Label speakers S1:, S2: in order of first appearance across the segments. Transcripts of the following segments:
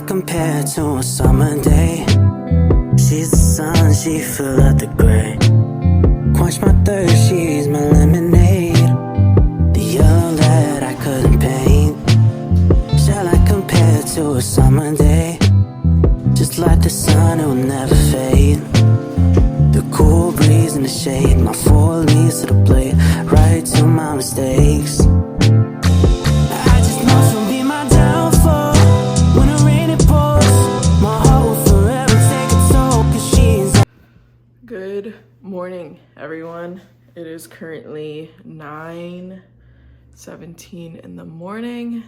S1: compared to a summer day. She's the sun, she fill out the gray. Quench my thirst, she's my lemonade. The yellow that I couldn't paint. Shall I compare to a summer day? Just like the sun, it will never fade. The cool breeze in the shade, my four leaves to the blade, right to my mistakes. I just know she'll be my downfall. When the rain it pours, my heart will forever take its toll, 'cause she's...
S2: Good morning, everyone. It is currently 9:17 in the morning,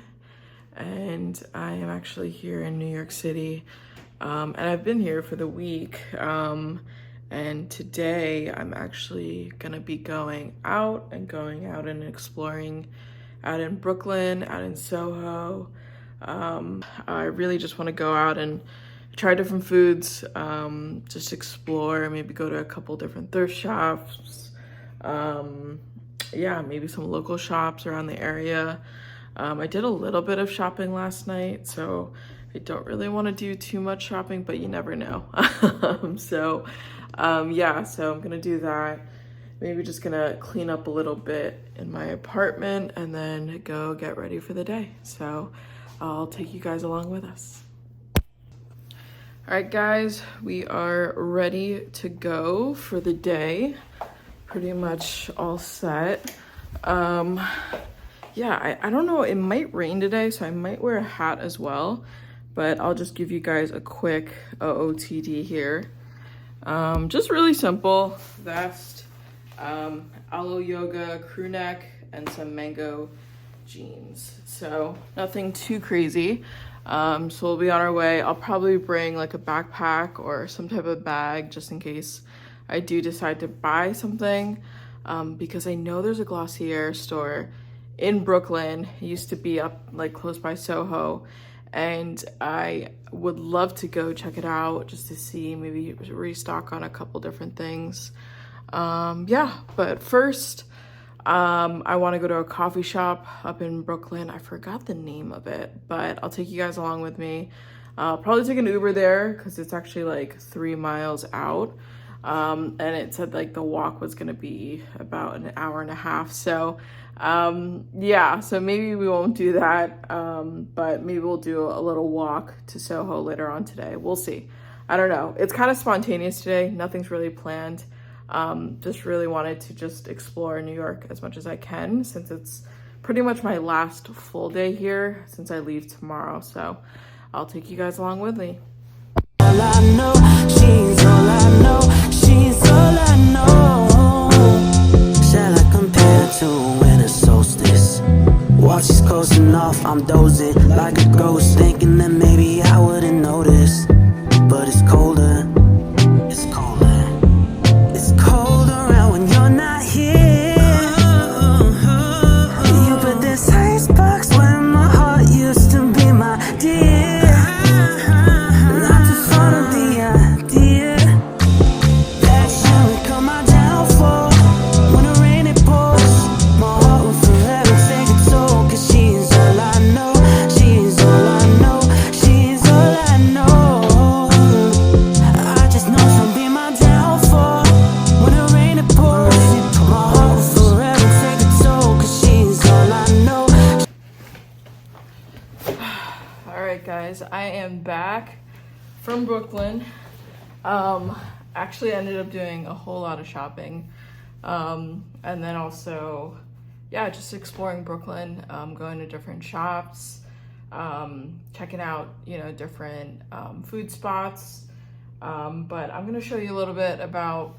S2: and I am actually here in New York City. And I've been here for the week. And today I'm actually gonna be going out and exploring out in Brooklyn, out in Soho. I really just want to go out and try different foods, just explore, maybe go to a couple different thrift shops. Yeah, maybe some local shops around the area. I did a little bit of shopping last night, so I don't really want to do too much shopping, but you never know. Yeah, so I'm gonna do that. Maybe just gonna clean up a little bit in my apartment and then go get ready for the day. So I'll take you guys along with us. All right, guys, we are ready to go for the day. Pretty much all set. Yeah, I don't know, it might rain today, so I might wear a hat as well, but I'll just give you guys a quick OOTD here. Just really simple vest, aloe yoga crew neck, and some mango jeans. So nothing too crazy. So we'll be on our way. I'll probably bring like a backpack or some type of bag just in case I do decide to buy something, because I know there's a Ɪṛqᴜɪ store in Brooklyn. It used to be up like close by Soho, and I would love to go check it out just to see, maybe restock on a couple different things. Yeah, but first I want to go to a coffee shop up in Brooklyn. I forgot the name of it, but I'll take you guys along with me. I'll probably take an Uber there because it's actually like 3 miles out. And it said like the walk was gonna be about an hour and a half. So yeah, so maybe we won't do that, but maybe we'll do a little walk to Soho later on today. We'll see. I don't know. It's kind of spontaneous today. Nothing's really planned. Just really wanted to just explore New York as much as I can, since it's pretty much my last full day here since I leave tomorrow. So I'll take you guys along with me.
S1: All I know, she's all I know, she's all I know. Shall I compare to a winter solstice? While she's coasting off, I'm dozing like a ghost, thinking that maybe I wouldn't notice. But it's colder, it's colder, it's colder out when you're not here. You put this icebox where my heart used to be, my dear.
S2: Guys, I am back from Brooklyn. Actually ended up doing a whole lot of shopping, and then also, yeah, just exploring Brooklyn, going to different shops, checking out, you know, different food spots, but I'm gonna show you a little bit about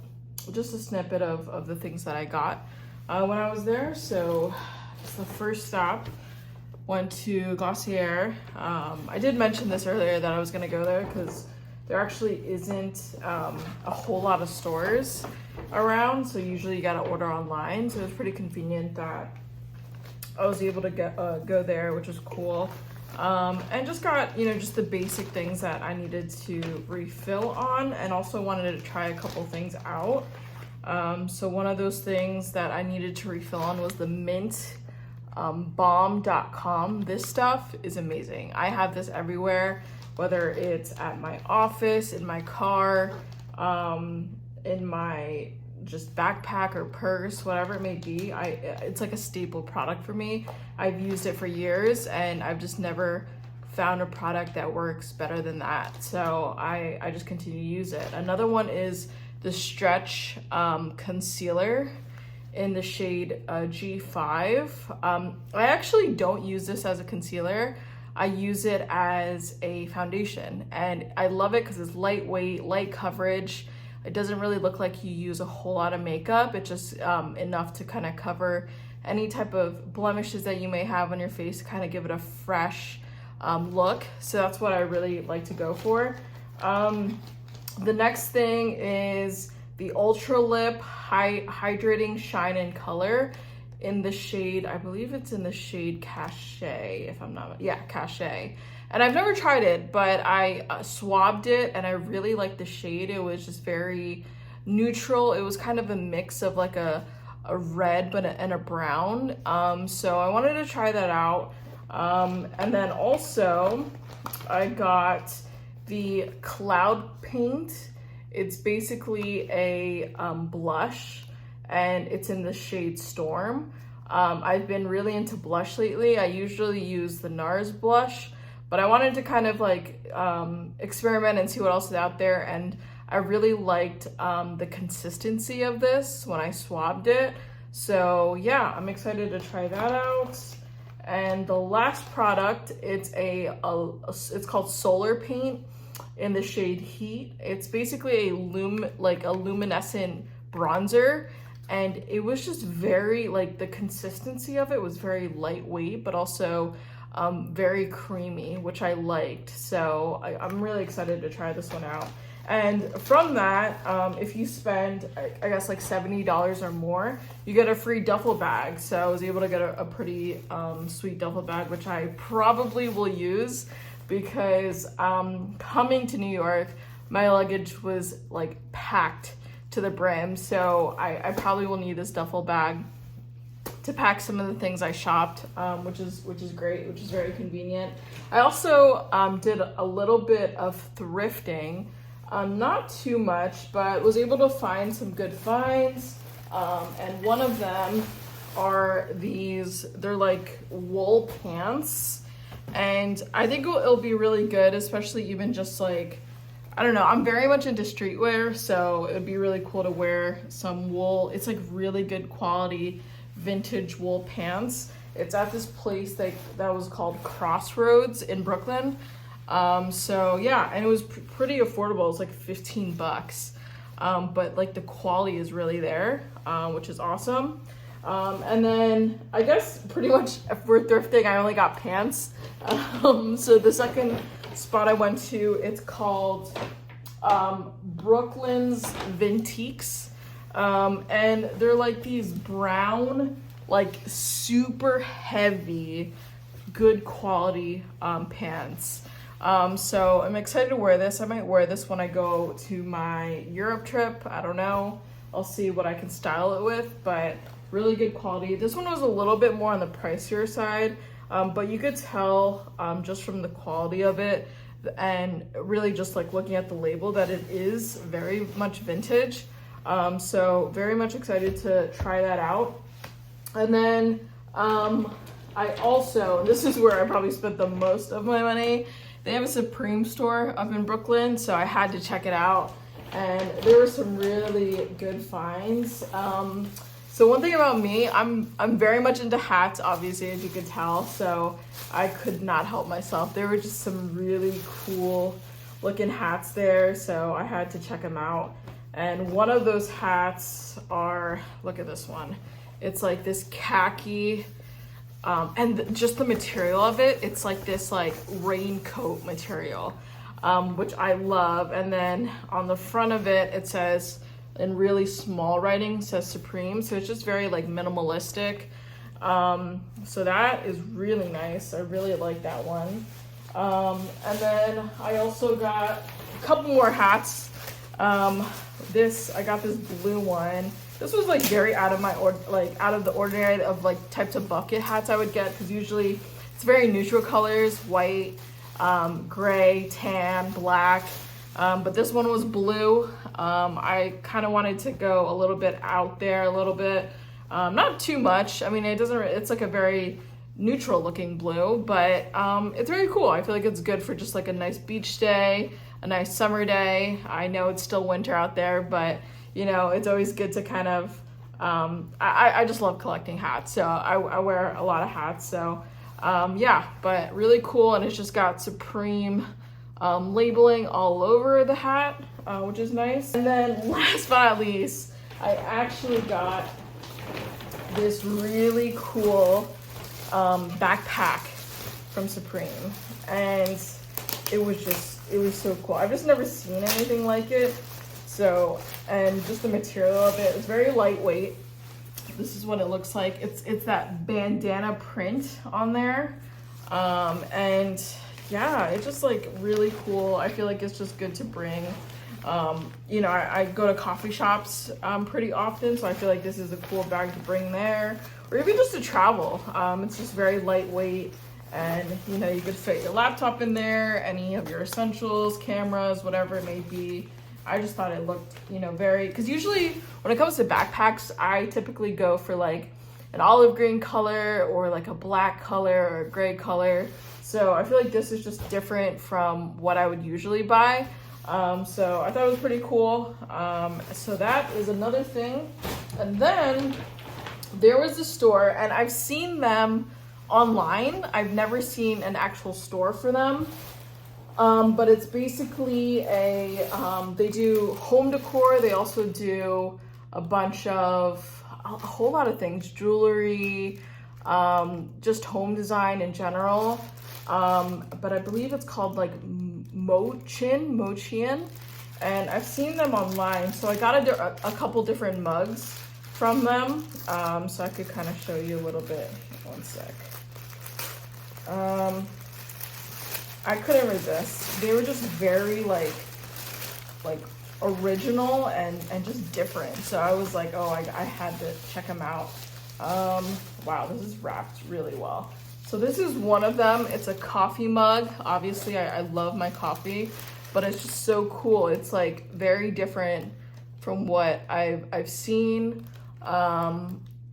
S2: just a snippet of the things that I got when I was there. So it's the first stop. Went to ɪṛqᴜɪ. I did mention this earlier that I was gonna go there because there actually isn't a whole lot of stores around, so usually you gotta order online. So it was pretty convenient that I was able to go there, which was cool. And just got, you know, just the basic things that I needed to refill on, and also wanted to try a couple things out. So one of those things that I needed to refill on was the mint balm.com. This stuff is amazing. I have this everywhere. whether it's at my office, in my car, in my just backpack or purse, whatever it may be. It's like a staple product for me. I've used it for years and I've just never found a product that works better than that. So I just continue to use it. Another one is the Stretch Concealer in the shade G5. I actually don't use this as a concealer. I use it as a foundation and I love it because it's lightweight, light coverage. It doesn't really look like you use a whole lot of makeup. It's just enough to kind of cover any type of blemishes that you may have on your face, to kind of give it a fresh look. So that's what I really like to go for. The next thing is the Ultra Lip Hydrating Shine and Color in the shade, I believe it's in the shade Cachet, if I'm not, yeah, Cachet. And I've never tried it, but I swabbed it and I really liked the shade. It was just very neutral. It was kind of a mix of like a red and a brown. So I wanted to try that out. And then also I got the Cloud Paint. It's basically a blush and it's in the shade Storm. I've been really into blush lately. I usually use the NARS blush, but I wanted to kind of like experiment and see what else is out there. And I really liked the consistency of this when I swabbed it. So yeah, I'm excited to try that out. And the last product, it's called Solar Paint in the shade Heat. It's basically a luminescent bronzer. And it was just very, like, the consistency of it was very lightweight, but also very creamy, which I liked. So I'm really excited to try this one out. And from that, if you spend, I guess, like $70 or more, you get a free duffel bag. So I was able to get a pretty sweet duffel bag, which I probably will use because coming to New York, my luggage was like packed to the brim. So I probably will need this duffel bag to pack some of the things I shopped, which is great, which is very convenient. I also did a little bit of thrifting, not too much, but was able to find some good finds. And one of them are these, they're like wool pants. And I think it'll be really good, especially even just like, I don't know, I'm very much into streetwear, so it would be really cool to wear some wool. It's like really good quality vintage wool pants. It's at this place that was called Crossroads in Brooklyn. So yeah, and it was pretty affordable. It was like 15 bucks. But like the quality is really there, which is awesome. And then I guess pretty much for thrifting, I only got pants. So the second spot I went to, it's called Brooklyn's Vintiques. And they're like these brown, like super heavy, good quality pants. So I'm excited to wear this. I might wear this when I go to my Europe trip. I don't know. I'll see what I can style it with, but really good quality. This one was a little bit more on the pricier side, but you could tell just from the quality of it and really just like looking at the label that it is very much vintage. So very much excited to try that out. And then I also, this is where I probably spent the most of my money. They have a Supreme store up in Brooklyn, so I had to check it out. And there were some really good finds. So one thing about me, I'm very much into hats, obviously, as you could tell. So I could not help myself. There were just some really cool looking hats there, so I had to check them out. And one of those hats are, look at this one. It's like this khaki, and just the material of it, it's like this like raincoat material, which I love. And then on the front of it, it says, in really small writing, says Supreme. So it's just very like minimalistic. So that is really nice. I really like that one. And then I also got a couple more hats. I got this blue one. This was like very out of the ordinary of like types of bucket hats I would get, because usually it's very neutral colors, white, gray, tan, black. But this one was blue. I kind of wanted to go a little bit out there, a little bit, not too much. I mean, it's like a very neutral looking blue, but it's very cool. I feel like it's good for just like a nice beach day, a nice summer day. I know it's still winter out there, but you know, it's always good to kind of, I just love collecting hats. So I wear a lot of hats. So yeah, but really cool. And it's just got Supreme labeling all over the hat, which is nice. And then last but not least, I actually got this really cool backpack from Supreme, and it was so cool. I've just never seen anything like it. So, and just the material of it is very lightweight. This is what it looks like. It's that bandana print on there, and yeah, it's just like really cool. I feel like it's just good to bring. You know, I go to coffee shops pretty often, so I feel like this is a cool bag to bring there, or even just to travel. It's just very lightweight, and you know, you could fit your laptop in there, any of your essentials, cameras, whatever it may be. I just thought it looked, you know, very, because usually when it comes to backpacks, I typically go for like an olive green color or like a black color or a gray color. So I feel like this is just different from what I would usually buy. So I thought it was pretty cool. So that is another thing. And then there was a store, and I've seen them online. I've never seen an actual store for them. But it's basically they do home decor. They also do a bunch of, a whole lot of things, jewelry, just home design in general. But I believe it's called like Mochian, and I've seen them online. So I got a couple different mugs from them. So I could kind of show you a little bit. One sec. I couldn't resist. They were just very like original and just different. So I was like, oh, I had to check them out. Wow, this is wrapped really well. So this is one of them. It's a coffee mug. Obviously, I love my coffee, but it's just so cool. It's like very different from what I've seen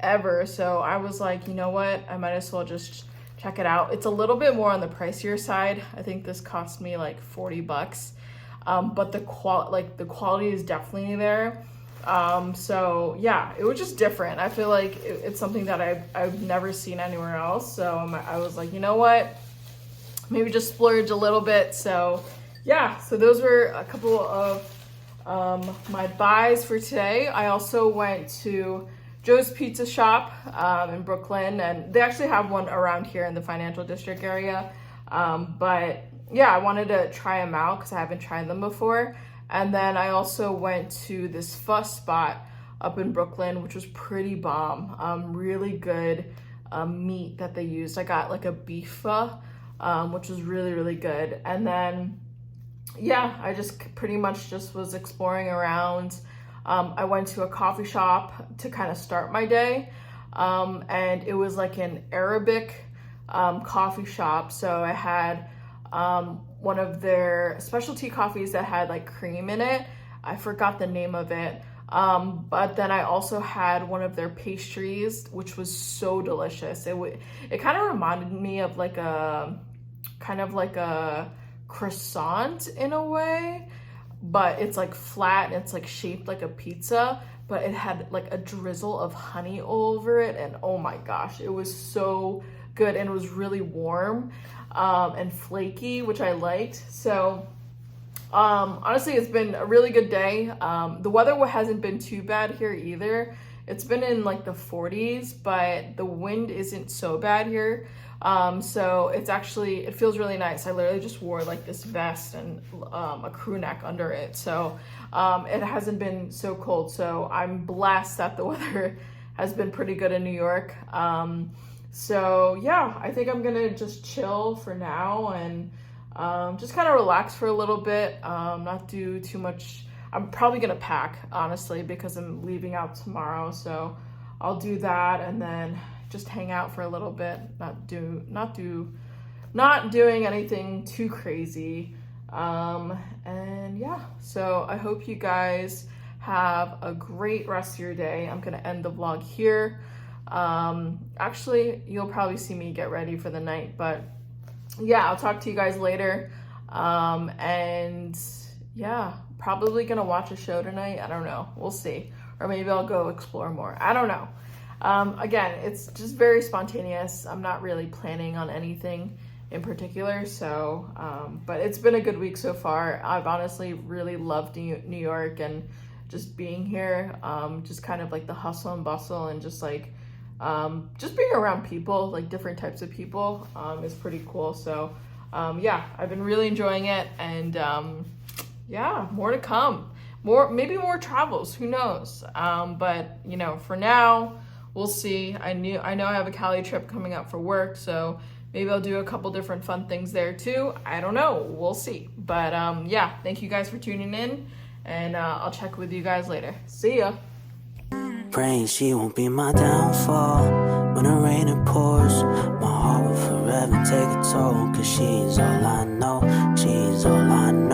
S2: ever. So I was like, you know what? I might as well just check it out. It's a little bit more on the pricier side. I think this cost me like 40 bucks. But the quality is definitely there. So yeah, it was just different. I feel like it's something that I've never seen anywhere else. So I was like, you know what? Maybe just splurge a little bit. So yeah, so those were a couple of my buys for today. I also went to Joe's Pizza Shop in Brooklyn, and they actually have one around here in the financial district area. But yeah, I wanted to try them out because I haven't tried them before. And then I also went to this pho spot up in Brooklyn, which was pretty bomb. Really good meat that they used. I got like a beef pho, which was really, really good. And then, yeah, I just pretty much just was exploring around. I went to a coffee shop to kind of start my day. And it was like an Arabic coffee shop. So I had one of their specialty coffees that had like cream in it. I forgot the name of it. But then I also had one of their pastries, which was so delicious. It kind of reminded me of like a croissant in a way, but it's like flat and it's like shaped like a pizza, but it had like a drizzle of honey over it. And oh my gosh, it was so good, and it was really warm and flaky, which I liked. So honestly, it's been a really good day. The weather hasn't been too bad here either. It's been in like the 40s, but the wind isn't so bad here. So it feels really nice. I literally just wore like this vest and a crew neck under it. So it hasn't been so cold. So I'm blessed that the weather has been pretty good in New York. So yeah, I think I'm gonna just chill for now and just kind of relax for a little bit, not do too much. I'm probably gonna pack, honestly, because I'm leaving out tomorrow. So I'll do that and then just hang out for a little bit, not do not doing anything too crazy. And yeah, so I hope you guys have a great rest of your day. I'm gonna end the vlog here. Actually, you'll probably see me get ready for the night, but yeah, I'll talk to you guys later. And yeah, probably gonna watch a show tonight. I don't know, we'll see. Or maybe I'll go explore more. I don't know. Again, it's just very spontaneous. I'm not really planning on anything in particular, so but it's been a good week so far. I've honestly really loved New York and just being here, just kind of like the hustle and bustle and just like just being around people, like different types of people, is pretty cool. So yeah, I've been really enjoying it, and yeah, more to come. Maybe more travels, who knows. But you know, for now, we'll see. I know I have a Cali trip coming up for work, so maybe I'll do a couple different fun things there too. I don't know, we'll see. But yeah, thank you guys for tuning in, and I'll check with you guys later. See ya.
S1: Praying she won't be my downfall. When the rain it pours, my heart will forever take a toll. Cause she's all I know, she's all I know.